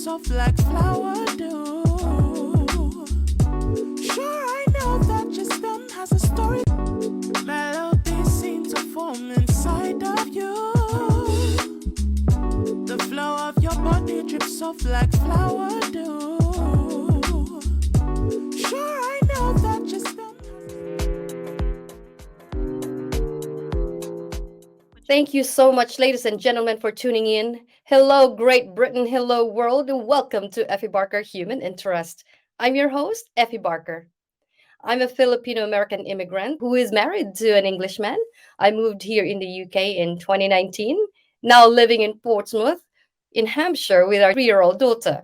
soft like flower do. Sure, I know that your stem has a story. Melodies seem to form inside of you. The flow of your body drips soft like flower do. Sure, I know that your stem. Thank you so much, ladies and gentlemen, for tuning in. Hello, Great Britain. Hello, world. And welcome to Effie Barker Human Interest. I'm your host, Effie Barker. I'm a Filipino American immigrant who is married to an Englishman. I moved here in the UK in 2019, now living in Portsmouth, in Hampshire, with our 3-year-old daughter.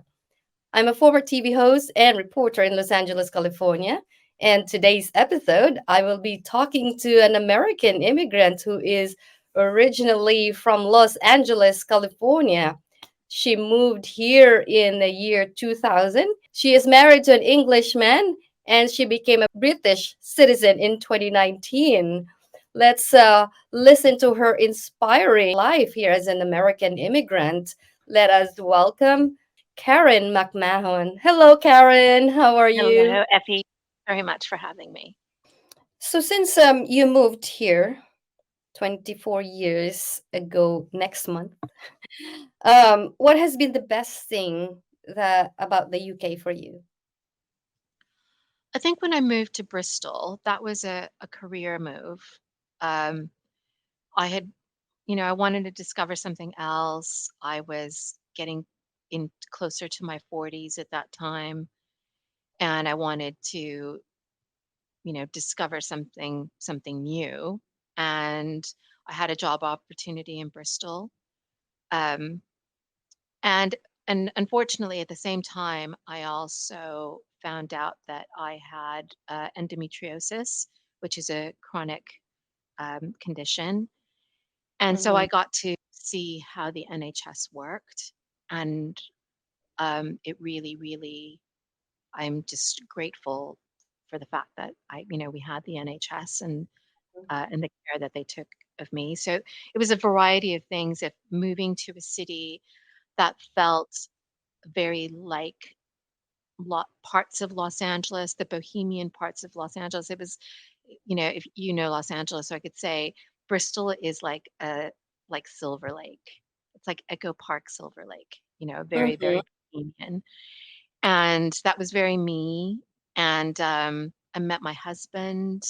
I'm a former TV host and reporter in Los Angeles, California. And today's episode, I will be talking to an American immigrant who is originally from Los Angeles, California. She moved here in the year 2000. She is married to an Englishman and she became a British citizen in 2019. Let's listen to her inspiring life here as an American immigrant. Let us welcome Karen McMahon. Hello, Karen. How are you? Hello, Effie. Very much for having me. So, since you moved here 24 years ago next month, what has been the best thing that about the UK for you? I think when I moved to Bristol, that was a career move. Um, I had, I wanted to discover something else. I was getting in closer to my 40s at that time, and I wanted to, discover something new. And I had a job opportunity in Bristol. Um, And and unfortunately, at the same time, I also found out that I had endometriosis, which is a chronic condition. And so I Mm-hmm. got to see how the NHS worked. And it really, really, I'm just grateful for the fact that we had the NHS and the care that they took of me. So it was a variety of things. If moving to a city that felt very like parts of Los Angeles, the bohemian parts of Los Angeles. It was, if you know Los Angeles, so I could say Bristol is like Silver Lake. It's like Echo Park, Silver Lake. Very, Mm-hmm. very bohemian, and that was very me. And I met my husband.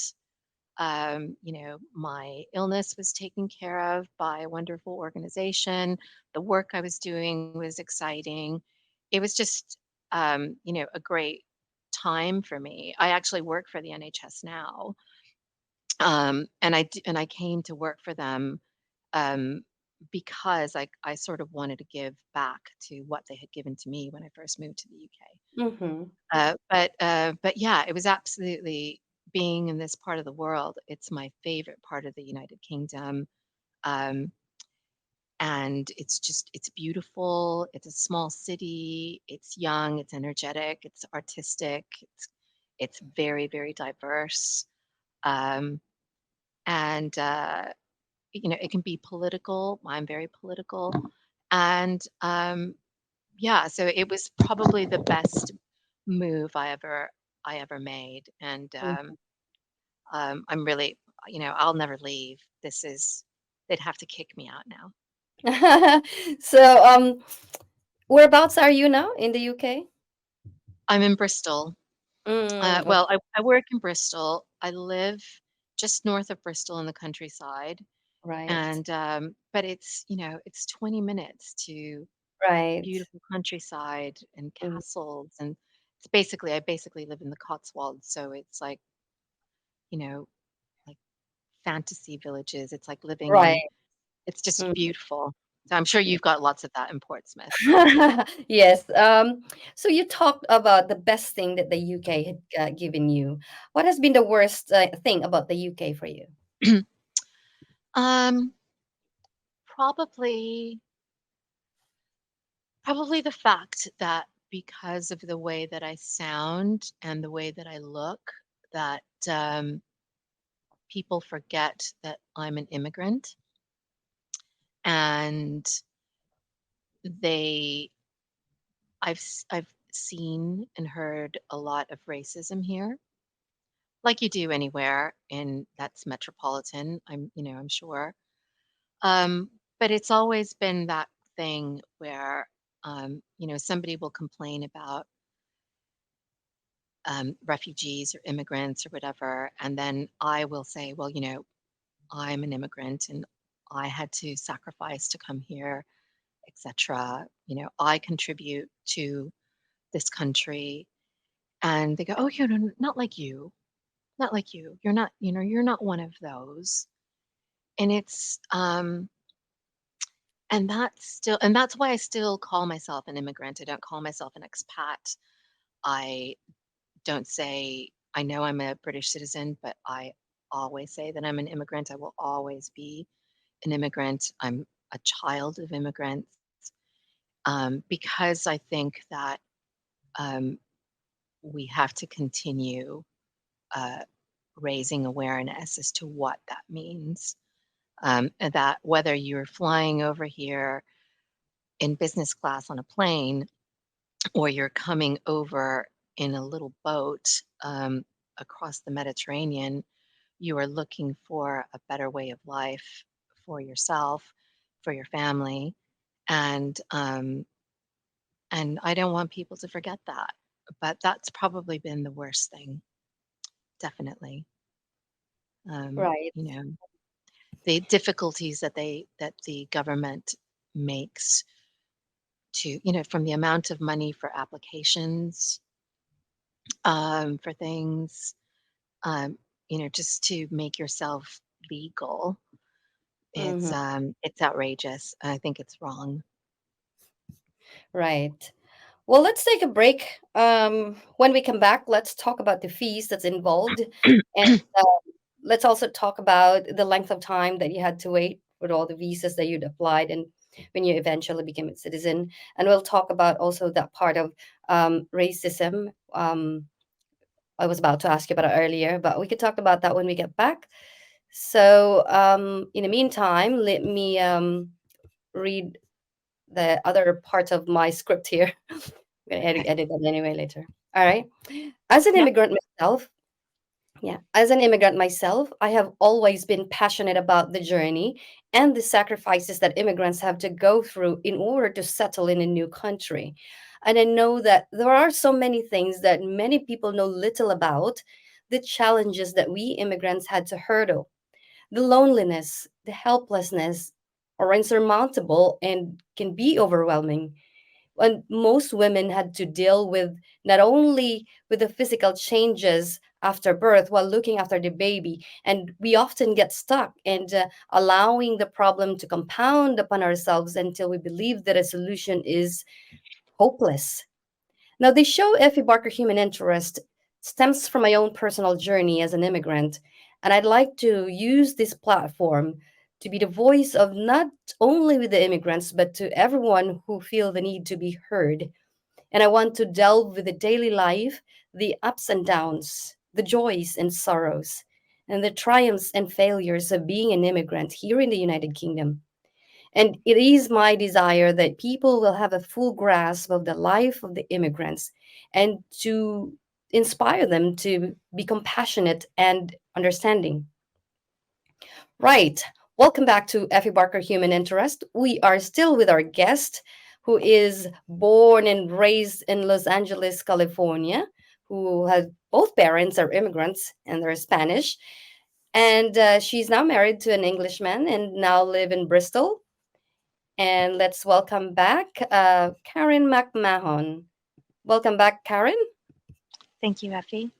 My illness was taken care of by a wonderful organization. The work I was doing was exciting. It was just, a great time for me. I actually work for the NHS now, and I came to work for them um, because I sort of wanted to give back to what they had given to me when I first moved to the UK. Mm-hmm. But yeah, it was absolutely being in this part of the world. It's my favorite part of the United Kingdom. Um, and it's beautiful. It's a small city. It's young, it's energetic, it's artistic, it's very, very diverse. Um, and it can be political. I'm very political. And yeah, so it was probably the best move I ever made. And I'm really, I'll never leave. They'd have to kick me out now. So, whereabouts are you now in the UK? I'm in Bristol. Mm, Well, I work in Bristol. I live just north of Bristol in the countryside. right, And but it's 20 minutes to right. beautiful countryside and Mhm. castles. And I basically live in the Cotswolds, so it's you know like fantasy villages. It's like living in, Right. it's just Mm. beautiful. So I'm sure you've got lots of that in Portsmouth. Yes. So you talked about the best thing that the UK had given you. What has been the worst thing about the UK for you? um probably probably the fact that because of the way that I sound and the way that I look, that people forget that I'm an immigrant, and they I've seen and heard a lot of racism here, like you do anywhere in that's metropolitan. I'm sure. Um, but it's always been that thing where somebody will complain about refugees or immigrants or whatever, and then I will say, well, I'm an immigrant and I had to sacrifice to come here, etc. I contribute to this country, and they go, "Oh, not like you, not like you. You're not, you're not one of those." And that's why I still call myself an immigrant. I don't call myself an expat. I don't say I know I'm a British citizen, but I always say that I'm an immigrant. I will always be an immigrant. I'm a child of immigrants, because I think that um, we have to continue uh, raising awareness as to what that means. And that whether you're flying over here in business class on a plane or you're coming over in a little boat across the Mediterranean, you are looking for a better way of life for yourself, for your family, and I don't want people to forget that. But that's probably been the worst thing, definitely. Um, Right. you know, the difficulties that the government makes to, from the amount of money for applications, for things, um, just to make yourself legal. Hmm. It's outrageous. I think it's wrong. Right. Well, let's take a break. When we come back, let's talk about the fees that's involved, and uh, let's also talk about the length of time that you had to wait with all the visas that you'd applied, and when you eventually became a citizen. And we'll talk about also that part of racism. I was about to ask you about it earlier, but we could talk about that when we get back. So, in the meantime, let me read the other part of my script here. I'm gonna Okay. edit that anyway later. All right. As an Yep. immigrant myself, yeah, as an immigrant myself, I have always been passionate about the journey and the sacrifices that immigrants have to go through in order to settle in a new country. And I know that there are so many things that many people know little about, the challenges that we immigrants had to hurdle. The loneliness, the helplessness are insurmountable and can be overwhelming. And most women had to deal with not only with the physical changes after birth while looking after the baby, and we often get stuck and allowing the problem to compound upon ourselves until we believe that a solution is hopeless. Now, the show Effie Barker Human Interest stems from my own personal journey as an immigrant, and I'd like to use this platform to be the voice of not only with the immigrants, but to everyone who feel the need to be heard. And I want to delve with the daily life, the ups and downs, the joys and sorrows, and the triumphs and failures of being an immigrant here in the United Kingdom. And it is my desire that people will have a full grasp of the life of the immigrants and to inspire them to be compassionate and understanding. Right. Welcome back to Effie Barker Human Interest. We are still with our guest, who is born and raised in Los Angeles, California, who has both parents are immigrants and they're Spanish. And she's now married to an Englishman and now live in Bristol. And let's welcome back Karen McMahon. Welcome back, Karen. Thank you, Effie.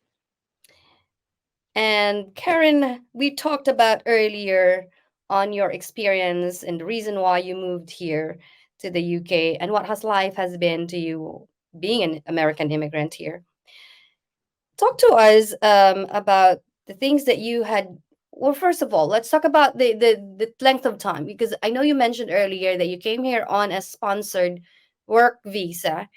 And Karen, we talked about earlier on your experience and the reason why you moved here to the UK and what has life has been to you being an American immigrant here. Talk to us about the things that you had. Well, first of all, let's talk about the length of time because I know you mentioned earlier that you came here on a sponsored work visa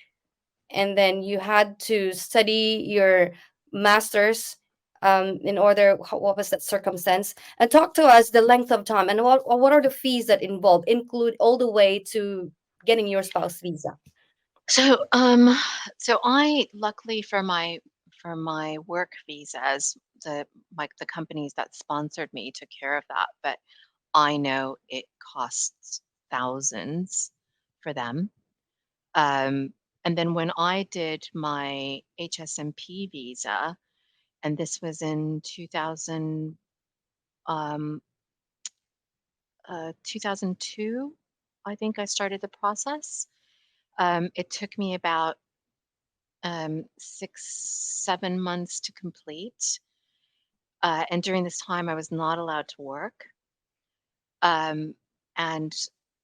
and then you had to study your master's in order what was that circumstance and talk to us the length of time and what are the fees that involve include all the way to getting your spouse visa. So, so I luckily for my work visas, the companies that sponsored me took care of that, but I know it costs thousands for them. Um, and then when I did my HSMP visa, and this was in um, 2002, I think I started the process. It took me about 6, 7 months to complete. And during this time, I was not allowed to work. Um, and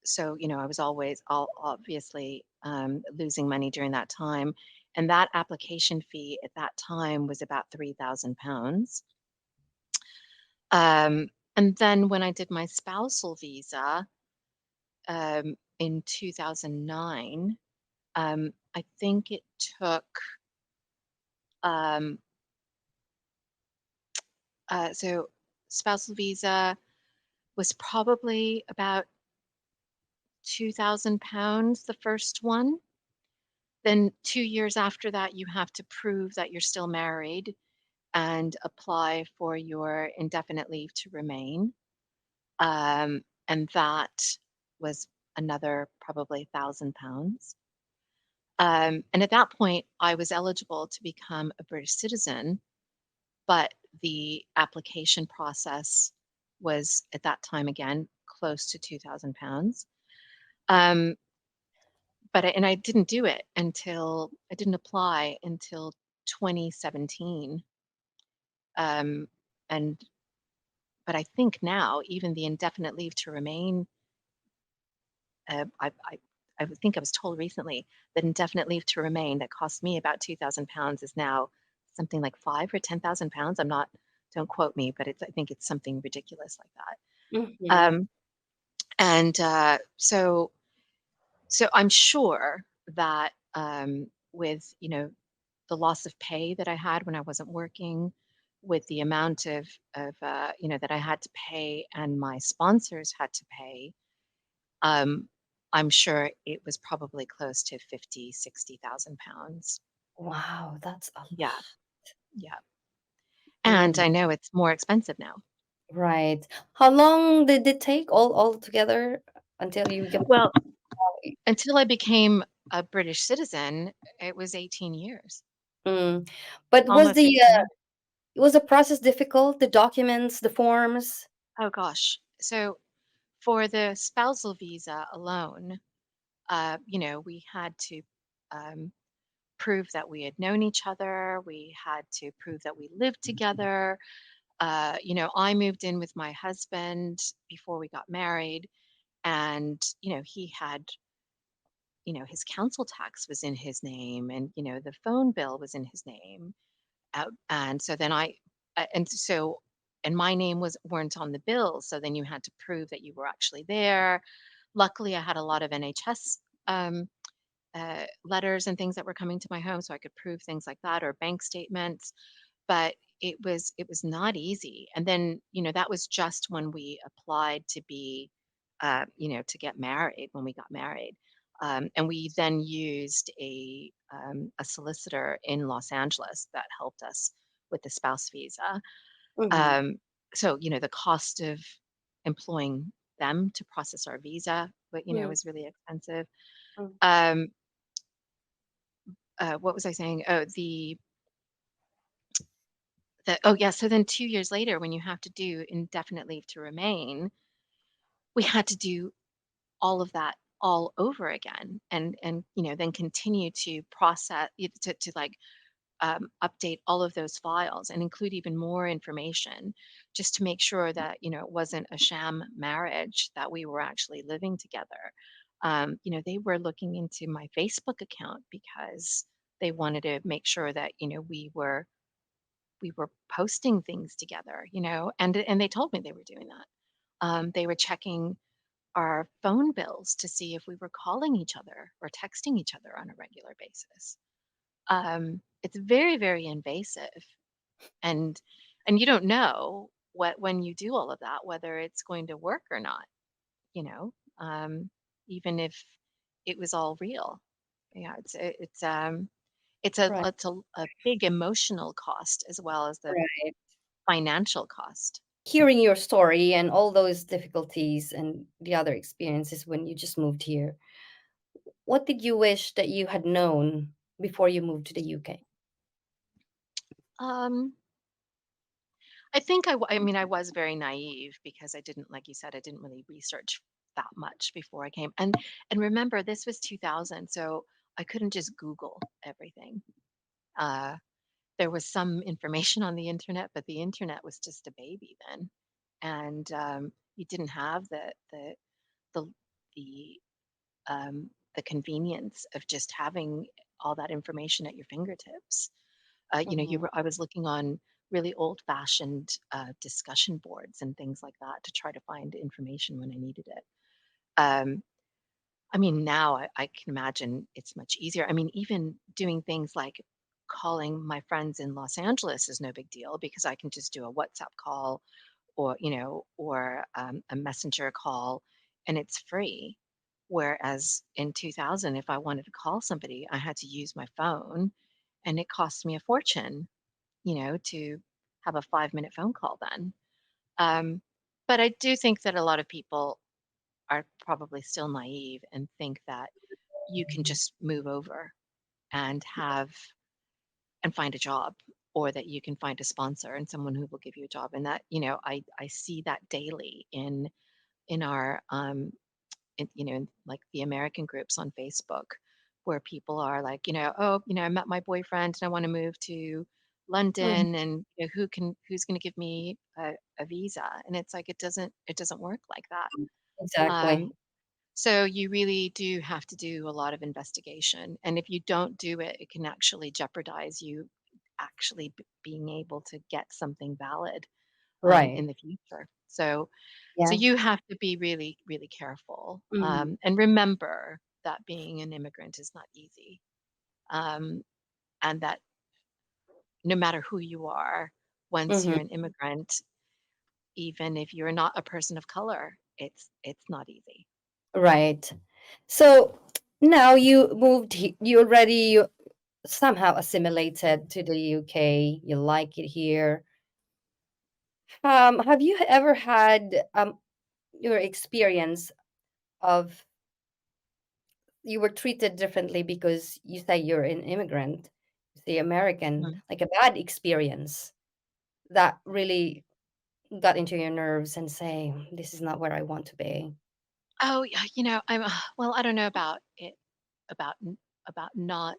so, I was always obviously losing money during that time. And that application fee at that time was about £3,000. Um, and then when I did my spousal visa in 2009, I think it took, um, so spousal visa was probably about £2,000, the first one. Then 2 years after that, you have to prove that you're still married and apply for your indefinite leave to remain. And that was another probably £1,000. And at that point, I was eligible to become a British citizen, but the application process was at that time again close to £2,000. Um, and I didn't do it until I didn't apply until 2017. Um, and but I think now even the indefinite leave to remain, uh, I, I I would think I was told recently that indefinite leave to remain that cost me about £2,000 is now something like £5,000 or £10,000. I'm not, don't quote me, but I think it's something ridiculous like that. Hmm. And so I'm sure that with the loss of pay that I had when I wasn't working, with the amount of that I had to pay and my sponsors had to pay, um, I'm sure it was probably close to 50, 60,000 pounds. Wow, that's a Yeah, yeah. And mm, I know it's more expensive now. right. How long did it take all together until you get Well, until I became a British citizen, it was 18 years, mm. But almost 18 years. was the process difficult? The documents, the forms? Oh gosh. So for the spousal visa alone, we had to um, prove that we had known each other. We had to prove that we lived together. I moved in with my husband before we got married, and he had, his council tax was in his name, and the phone bill was in his name. And so then and so, and my name was weren't on the bill. So then you had to prove that you were actually there. Luckily, I had a lot of NHS um, letters and things that were coming to my home, so I could prove things like that or bank statements. But it was not easy. And then that was just when we applied to be, to get married when we got married. And we then used a solicitor in Los Angeles that helped us with the spouse visa. Mhm, Um, so the cost of employing them to process our visa, but mm, was really expensive. mm, Um, what was I saying? Oh, oh yeah. So then 2 years later, when you have to do indefinite leave to remain, we had to do all of that all over again, and then continue to process to like update all of those files and include even more information, just to make sure that it wasn't a sham marriage, that we were actually living together. They were looking into my Facebook account because they wanted to make sure that we were posting things together, and they told me they were doing that. They were checking our phone bills to see if we were calling each other or texting each other on a regular basis. It's very, very invasive, and you don't know what when you do all of that whether it's going to work or not. You know, even if it was all real. Yeah, it's a Right. it's a big emotional cost as well as the Right. financial cost. Hearing your story and all those difficulties and the other experiences when you just moved here, what did you wish that you had known before you moved to the UK? Um, I think I mean, I was very naive because I didn't, like you said, I didn't really research that much before I came. And remember, this was 2000, so I couldn't just Google everything. Uh, there was some information on the internet, but the internet was just a baby then, and you didn't have the the the convenience of just having all that information at your fingertips. Mhm. I was looking on really old-fashioned discussion boards and things like that to try to find information when I needed it. Um, I mean, now I can imagine it's much easier. I mean, even doing things like calling my friends in Los Angeles is no big deal because I can just do a WhatsApp call or a messenger call, and it's free. Whereas in 2000, if I wanted to call somebody, I had to use my phone, and it cost me a fortune, to have a 5-minute phone call then. Um, but I do think that a lot of people are probably still naive and think that you can just move over and have and find a job, or that you can find a sponsor and someone who will give you a job. And that, I see that daily in our in like the American groups on Facebook, where people are like, oh, I met my boyfriend and I want to move to Mhm. London, and who's going to give me a visa? And it's like it doesn't work like that. Exactly. Um, so you really do have to do a lot of investigation, and if you don't do it, it can actually jeopardize you actually being able to get something valid Right. in the future. So Yeah. you have to be really, really careful, Mhm. and remember that being an immigrant is not easy, um, and that no matter who you are, once Mhm. you're an immigrant, even if you're not a person of color, it's not easy. Right. So now you moved, you already somehow assimilated to the UK. You like it here. Have you ever had your experience of you were treated differently because you say you're an immigrant, the American, Mhm. like a bad experience that really got into your nerves and say, this is not where I want to be? Oh, yeah, I'm well, I don't know about it about about not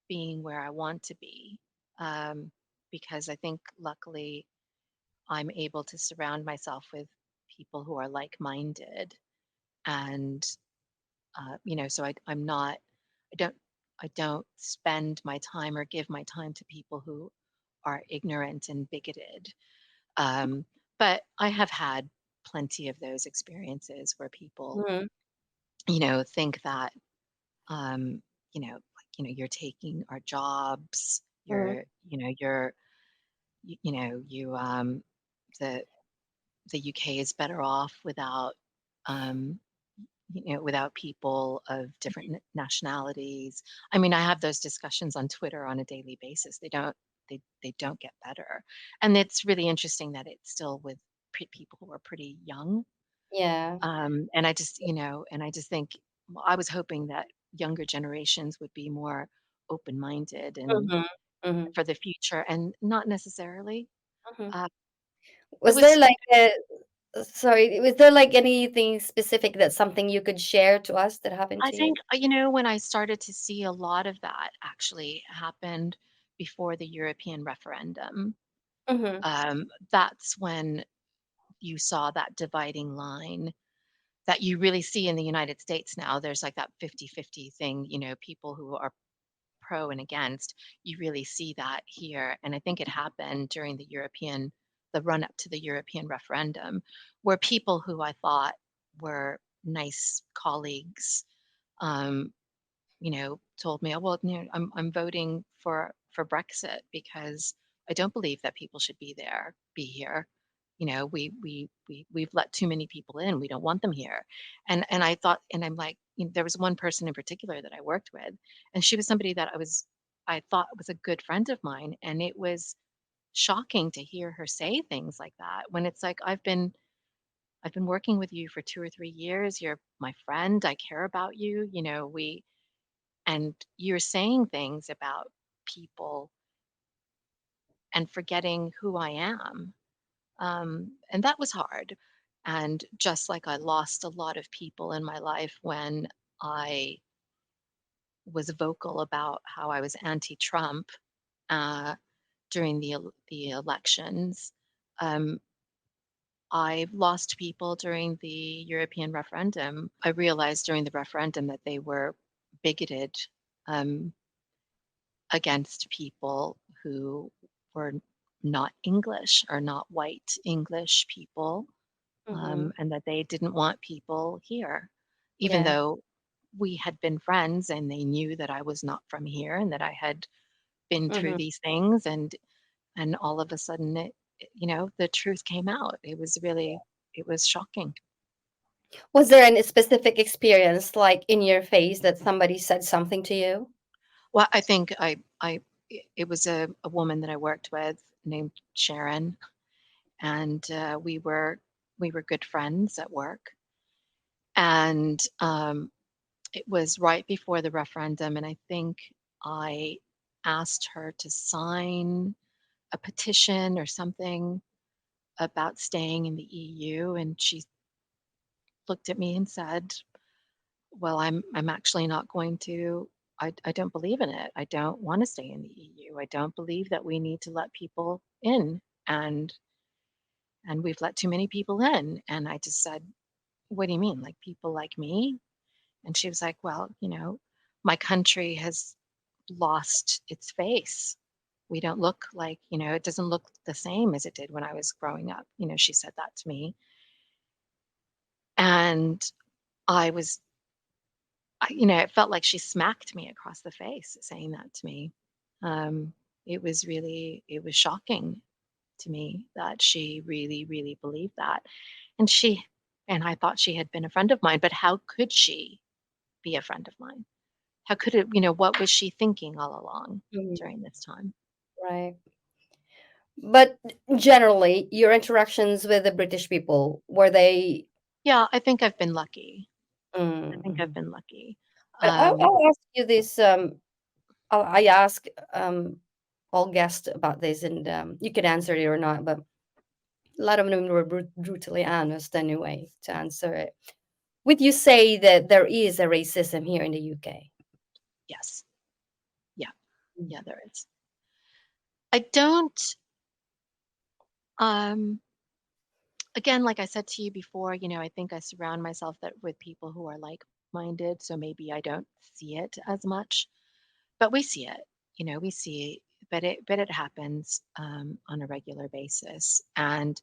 being where I want to be, um, because I think luckily I'm able to surround myself with people who are like-minded, and so I'm not, I don't, I don't spend my time or give my time to people who are ignorant and bigoted. Um, but I have had plenty of those experiences where people, Mhm. think that, you're taking our jobs, Mhm. you the the UK is better off without, um, without people of different nationalities. I mean, I have those discussions on Twitter on a daily basis. They don't get better, and it's really interesting that it's still with people who are pretty young. Yeah. And I just think, well, I was hoping that younger generations would be more open-minded and Mhm. Mhm. for the future, and not necessarily. Mhm. Uh, it Was there was like a sorry, was there like anything specific that's something you could share to us that happened I to you? think, when I started to see a lot of that actually happened before the European referendum. Mhm. That's when you saw that dividing line that you really see in the United States now. There's like that 50-50 thing, people who are pro and against. You really see that here. And I think it happened during the run up to the European referendum, where people who I thought were nice colleagues, um, told me, "Oh, well, I'm voting for Brexit because I don't believe that people should be here." we've let too many people in. We don't want them here. And I thought, and I'm like, there was one person in particular that I worked with, and she was somebody that I thought was a good friend of mine, and it was shocking to hear her say things like that when it's like I've been working with you for 2 or 3 years. You're my friend. I care about you. And you're saying things about people and forgetting who I am. And that was hard. And just like I lost a lot of people in my life when I was vocal about how I was anti-Trump uh, during the elections. Um, I lost people during the European referendum. I realized during the referendum that they were bigoted um, against people who were not English or not white English people, Mm-hmm. and that they didn't want people here, even Yeah. though we had been friends and they knew that I was not from here and that I had been through Mm-hmm. these things. And all of a sudden the truth came out. It was shocking. Was there any specific experience, like in your face, that somebody said something to you? Well, I think it was a woman that I worked with named Sharon, and we were good friends at work. And it was right before the referendum, and I think I asked her to sign a petition or something about staying in the EU, and she looked at me and said, "Well, I'm actually not going to. I don't believe in it. I don't want to stay in the EU. I don't believe that we need to let people in, and we've let too many people in." And I just said, "What do you mean? Like people like me?" And she was like, "Well, my country has lost its face. We don't look like, it doesn't look the same as it did when I was growing up." She said that to me. And I was, it felt like she smacked me across the face saying that to me. Um, it was shocking to me that she really, really believed that. And and I thought she had been a friend of mine, but how could she be a friend of mine? How could it, what was she thinking all along Mhm. during this time? Right. But generally, your interactions with the British people, were they? Yeah, I think I've been lucky. I think I've Mm-hmm. been lucky. But I'll, Um, I'll ask you this. I ask all guests about this, and you can answer it or not. But a lot of them were brutally honest anyway to answer it. Would you say that there is a racism here in the UK? yes. Yeah. Mm. Yeah, there is. I don't, um, again, like I said to you before, I think I surround myself with people who are like-minded, so maybe I don't see it as much, but we see it. We see, but it happens on a regular basis. And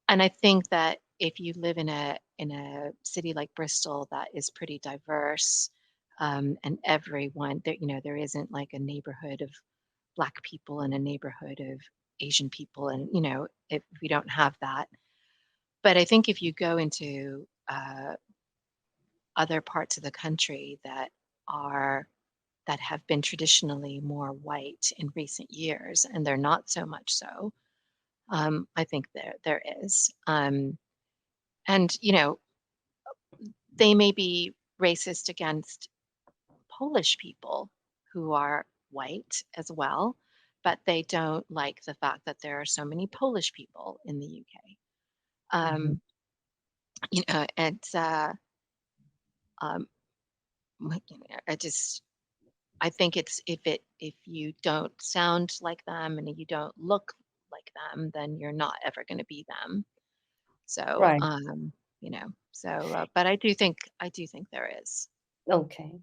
I think that if you live in a city like Bristol that is pretty diverse, and everyone there, there isn't like a neighborhood of Black people and a neighborhood of Asian people, and if we don't have that. But I think if you go into other parts of the country are that have been traditionally more white in recent years, and they're not so much so. I think there is. And they may be racist against Polish people who are white as well, but they don't like the fact that there are so many Polish people in the UK. Mhm. Um, and um, I just I think it's if you don't sound like them and you don't look like them, then you're not ever going to be them. So Right. but I do think there is. Okay.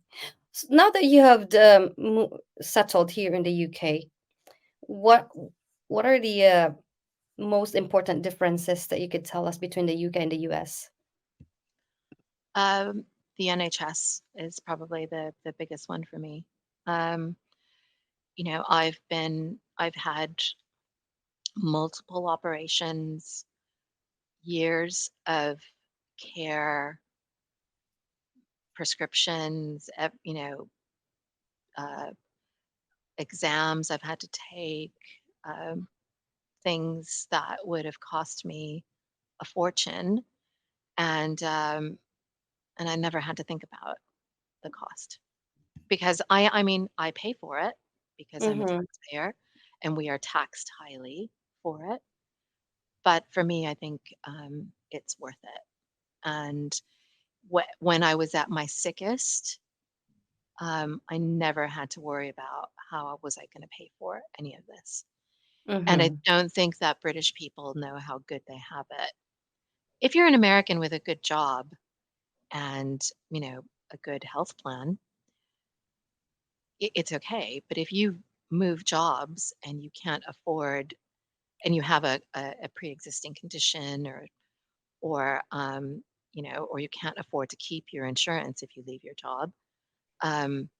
Now that you have settled here in the UK, what what are the most important differences that you could tell us between the UK and the US? Um, the NHS is probably the biggest one for me. Um, I've had multiple operations, years of care, prescriptions, uh, exams I've had to take, um, things that would have cost me a fortune, and I never had to think about the cost because I mean I pay for it because I'm a Mm-hmm. taxpayer, and we are taxed highly for it. But for me, I think it's worth it. And when I was at my sickest, I never had to worry about how was I going to pay for any of this. And I Mm-hmm. don't think that British people know how good they have it. If you're an American with a good job and, a good health plan, it's okay. But if you move jobs and you can't afford, and you have a pre-existing condition, or you can't afford to keep your insurance if you leave your job, um,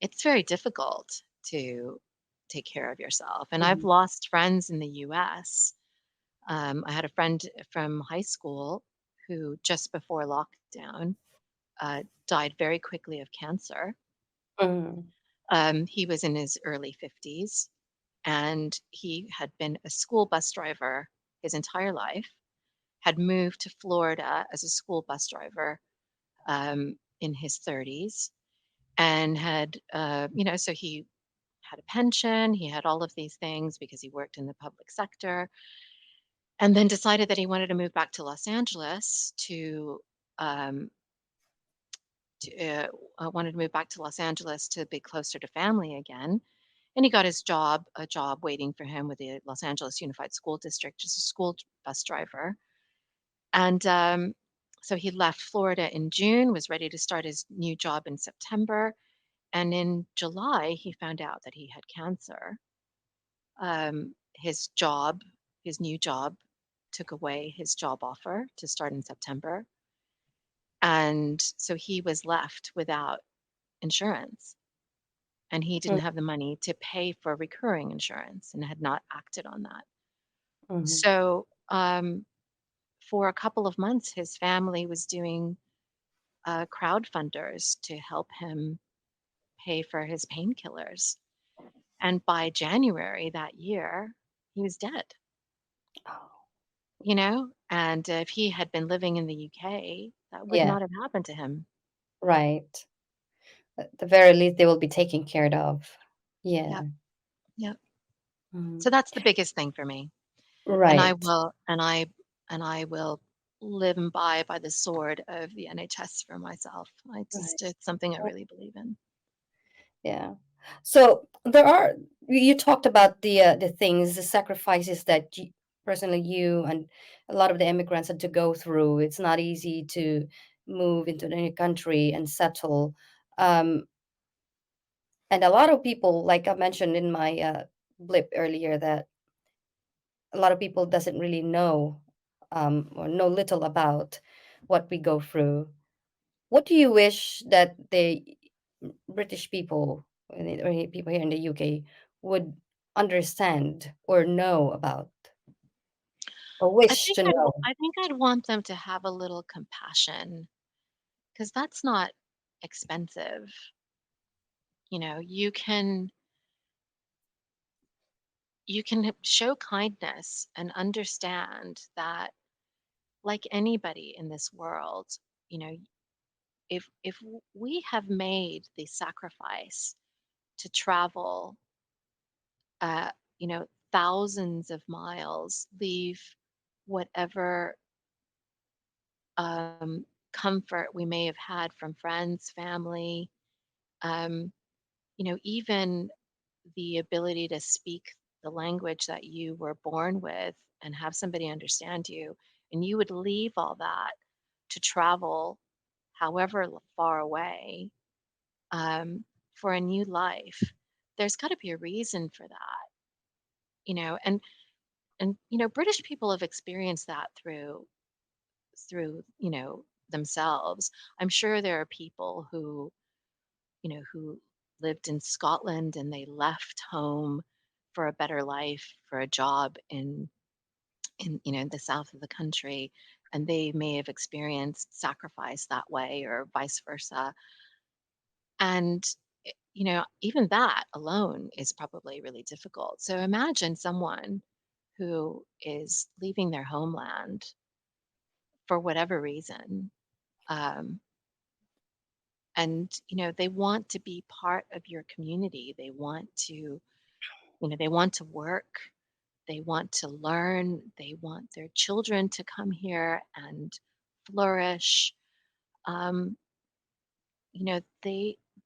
it's very difficult to take care of yourself. And I've Mm-hmm. lost friends in the US. I had a friend from high school who, just before lockdown, died very quickly of cancer. Mm-hmm. He was in his early 50s, and he had been a school bus driver his entire life, had moved to Florida as a school bus driver in his 30s, and so he had a pension, he had all of these things because he worked in the public sector, and then decided that he wanted to move back to Los Angeles um, wanted to move back to Los Angeles to be closer to family again. And he got a job waiting for him with the Los Angeles Unified School District as a bus driver. And so he left Florida in June, was ready to start his new job in September. And in July, he found out that he had cancer. His new job, took away his job offer to start in September. And so he was left without insurance, and he didn't have the money to pay for recurring insurance and had not acted on that. Mm-hmm. So, for a couple of months, his family was doing crowdfunders to help him pay for his painkillers. And by January that year, he was dead, Oh, And if he had been living in the UK, that would yeah, not have happened to him. right. At the very least, they will be taken care of. Yep. Yeah. Yep. Mhm. So that's the biggest thing for me. And I Right. will and I and I will live and by the sword of the NHS for myself. Right. It's something I really believe in. Yeah. So there are you talked about the things, the sacrifices that personally you and a lot of the immigrants had to go through. It's not easy to move into any country and settle. Um, and a lot of people, like I mentioned in my blip earlier, that a lot of people doesn't really know or know little about what we go through. What do you wish that the British people or people here in the UK would understand or know about or wish to know? I think I'd want them to have a little compassion, because that's not expensive. You can show kindness and understand that, like anybody in this world, you know, if we have made the sacrifice to travel, uh, thousands of miles, leave whatever comfort we may have had from friends, family, um, even the ability to speak the language that you were born with and have somebody understand you, and you would leave all that to travel however far away, um, for a new life. There's got to be a reason for that, and British people have experienced that through themselves. I'm sure there are people who lived in Scotland and they left home for a better life, for a job in in the south of the country, and they may have experienced sacrifice that way or vice versa. And even that alone is probably really difficult. So imagine someone who is leaving their homeland for whatever reason, um, and they want to be part of your community. They want to, they want to work. They want to learn. They want their children to come here and flourish. Um,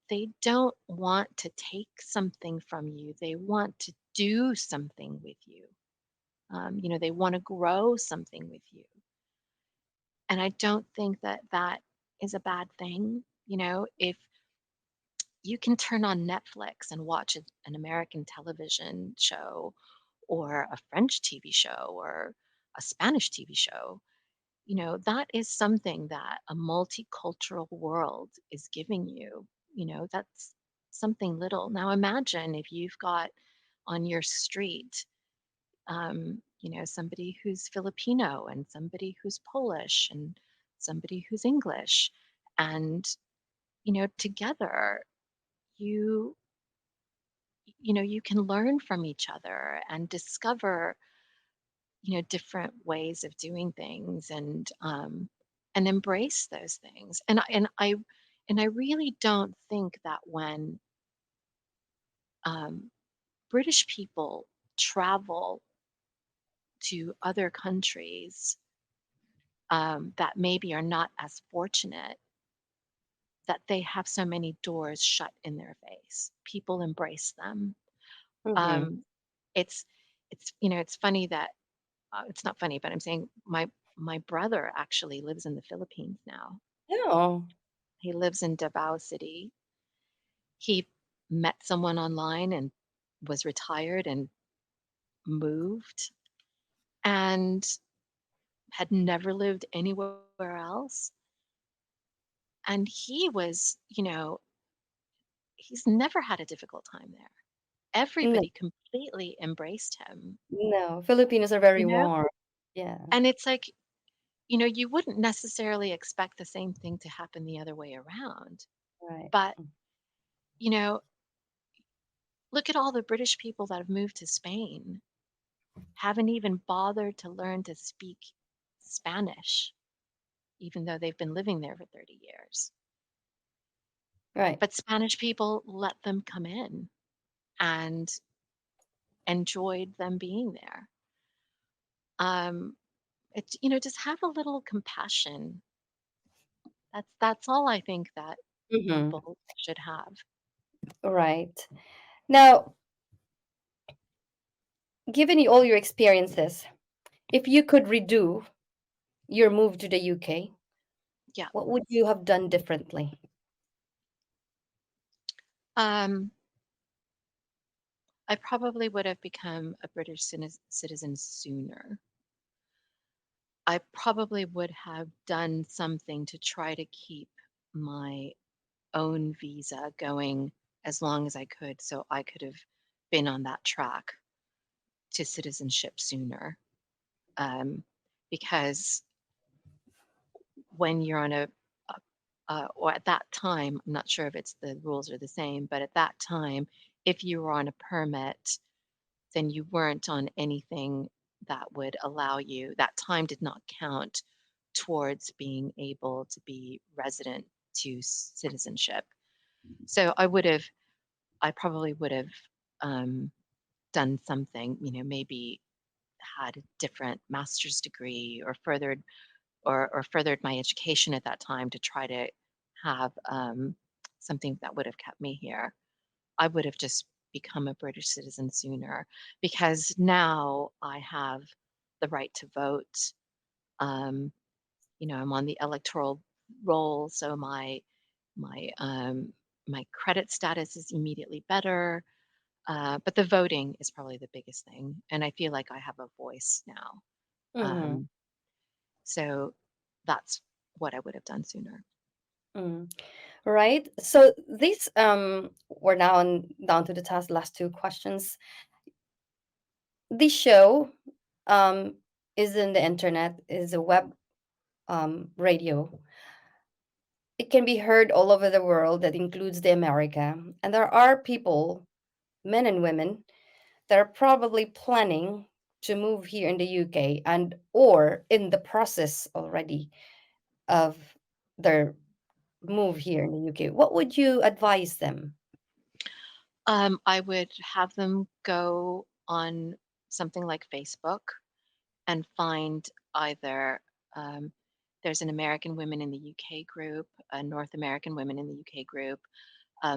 they don't want to take something from you. They want to do something with you. They want to grow something with you. And I don't think that that is a bad thing. If you can turn on Netflix and watch an American television show or a French TV show or a Spanish TV show, that is something that a multicultural world is giving you. That's something little. Now imagine if you've got on your street, somebody who's Filipino and somebody who's Polish and somebody who's English. And, together you, you can learn from each other and discover, different ways of doing things and embrace those things. And I really don't think that when um, British people travel to other countries that maybe are not as fortunate, that they have so many doors shut in their face. People embrace them. Mm-hmm. Um, it's it's funny that it's not funny, but I'm saying my brother actually lives in the Philippines now. Oh. He lives in Davao City. He met someone online and was retired and moved and had never lived anywhere else. And he's never had a difficult time there. No, Everybody completely embraced him, no. Filipinos are very you know? warm. Yeah. And it's like, you wouldn't necessarily expect the same thing to happen the other way around. Right. But, you know, look at all the British people that have moved to Spain, haven't even bothered to learn to speak Spanish, even though they've been living there for 30 years. Right. But Spanish people let them come in and enjoyed them being there. Um, just have a little compassion. That's all I think that Mm-hmm. people should have. Right. Now, given you all your experiences, if you could redo your move to the UK, Yeah. what would you have done differently? Um, I probably would have become a British citizen sooner. I probably would have done something to try to keep my own visa going as long as I could so I could have been on that track to citizenship sooner. Um, because when you're on or at that time, I'm not sure if it's the rules are the same, but at that time, if you were on a permit, then you weren't on anything that would allow you, that time did not count towards being able to be resident to citizenship. So I probably would have um, done something, maybe had a different master's degree or furthered my education at that time to try to have something that would have kept me here. I would have just become a British citizen sooner because now I have the right to vote. Um, I'm on the electoral roll, so my my credit status is immediately better. But the voting is probably the biggest thing, and I feel like I have a voice now. Mm-hmm. Um, so that's what I would have done sooner. Mm. Right. So these we're now down to the last two questions. This show um, is in the internet, is a web radio. It can be heard all over the world, that includes the America. And there are people, men and women, that are probably planning to move here in the UK, and or in the process already of their move here in the UK. What would you advise them? I would have them go on something like Facebook and find either um, there's an American Women in the UK group, a North American Women in the UK group.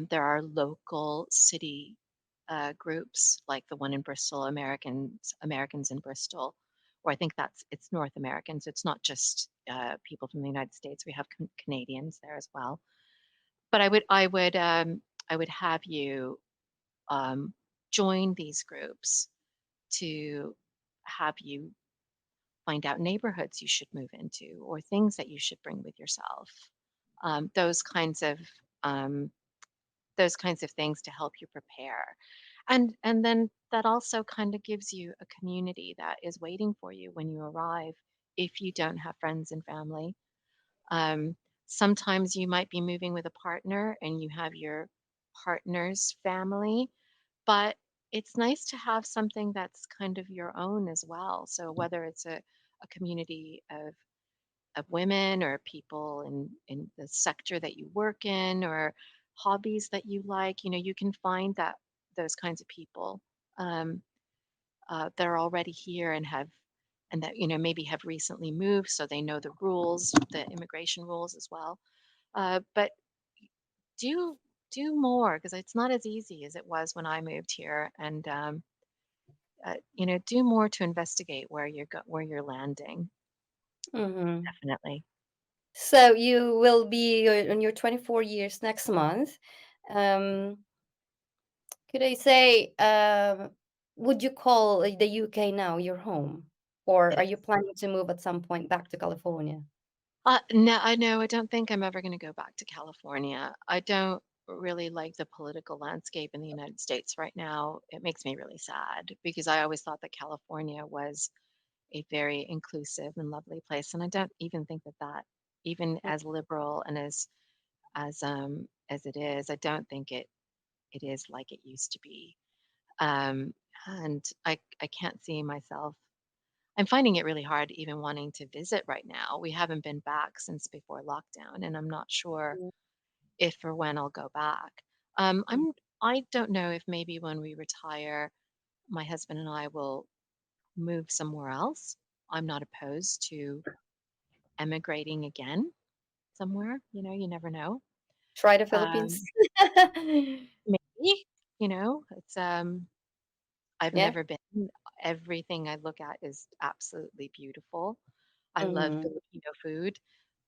There are local city groups like the one in Bristol, Americans in Bristol, or I think it's North American, so it's not just people from the United States. We have Canadians there as well. But I would have you um, join these groups to have you find out neighborhoods you should move into or things that you should bring with yourself. Um, those kinds of um, those kinds of things to help you prepare. And then that also kind of gives you a community that is waiting for you when you arrive if you don't have friends and family. Um, Sometimes you might be moving with a partner and you have your partner's family, but it's nice to have something that's kind of your own as well. So whether it's a community of women or people in the sector that you work in or hobbies that you like, you know, you can find that those kinds of people um, that are already here and that you know maybe have recently moved, so they know the rules, the immigration rules as well. But do do more because it's not as easy as it was when I moved here, and you know, do more to investigate where you're landing. Hmm. Definitely. So you will be on your 24 years next month. Um, could I say, would you call the UK now your home? Or It are is. you planning to move at some point back to California? No, I know. I don't think I'm ever going to go back to California. I don't really like the political landscape in the United States right now. It makes me really sad because I always thought that California was a very inclusive and lovely place, and I don't even think that even as liberal and as it is, I don't think it is like it used to be. Um, and I can't see myself. I'm finding it really hard even wanting to visit right now. We haven't been back since before lockdown, and I'm not sure if or when I'll go back. I don't know if maybe when we retire, my husband and I will move somewhere else. I'm not opposed to emigrating again somewhere. You know, you never know. Try the Philippines. Um, Maybe, you know, I've Yeah. never been. Everything I look at is absolutely beautiful. I love Hmm. Filipino food.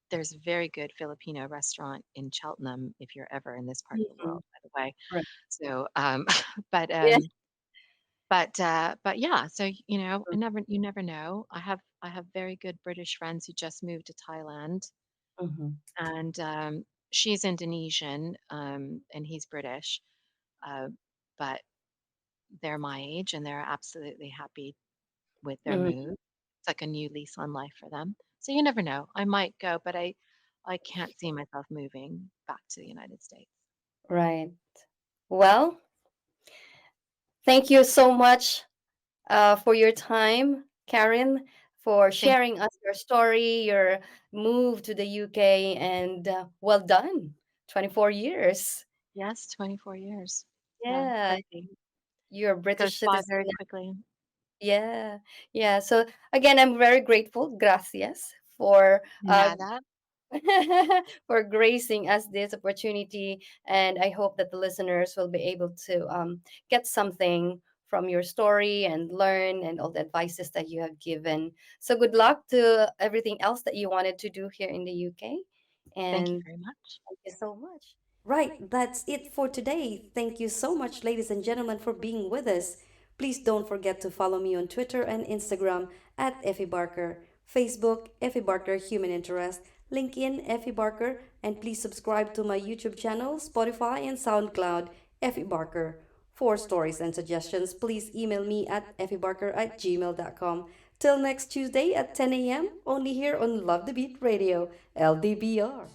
There's a very good Filipino restaurant in Cheltenham if you're ever in this part of the Hmm. world, by the way. Right. So, but Yeah. but yeah. So you know, you never know. I have very good British friends who just moved to Thailand, Hmm. and she's Indonesian, and he's British, uh, but they're my age and they're absolutely happy with their Hmm. move. It's like a new lease on life for them. So you never know. I might go, but I can't see myself moving back to the United States. Right. Well, thank you so much for your time, Karen, for Thank sharing us your story, your move to the UK, and well done. 24 years. Yes, 24 years. Yeah, Yeah, crazy. you're a Goes British by citizen. very quickly. Yeah, yeah. So again, I'm very grateful. Gracias for Nada. for gracing us this opportunity, and I hope that the listeners will be able to get something from your story and learn and all the advices that you have given. So good luck to everything else that you wanted to do here in the UK, Thank you and very much. thank you so much. Right, that's it for today. Thank you so much, ladies and gentlemen, for being with us. Please don't forget to follow me on Twitter and Instagram at Effie Barker, Facebook, Effie Barker Human Interest, LinkedIn, Effie Barker, and please subscribe to my YouTube channel, Spotify, and SoundCloud, Effie Barker. For stories and suggestions, please email me at effiebarker@gmail.com. Till next Tuesday at 10 a.m., only here on Love the Beat Radio, LDBR.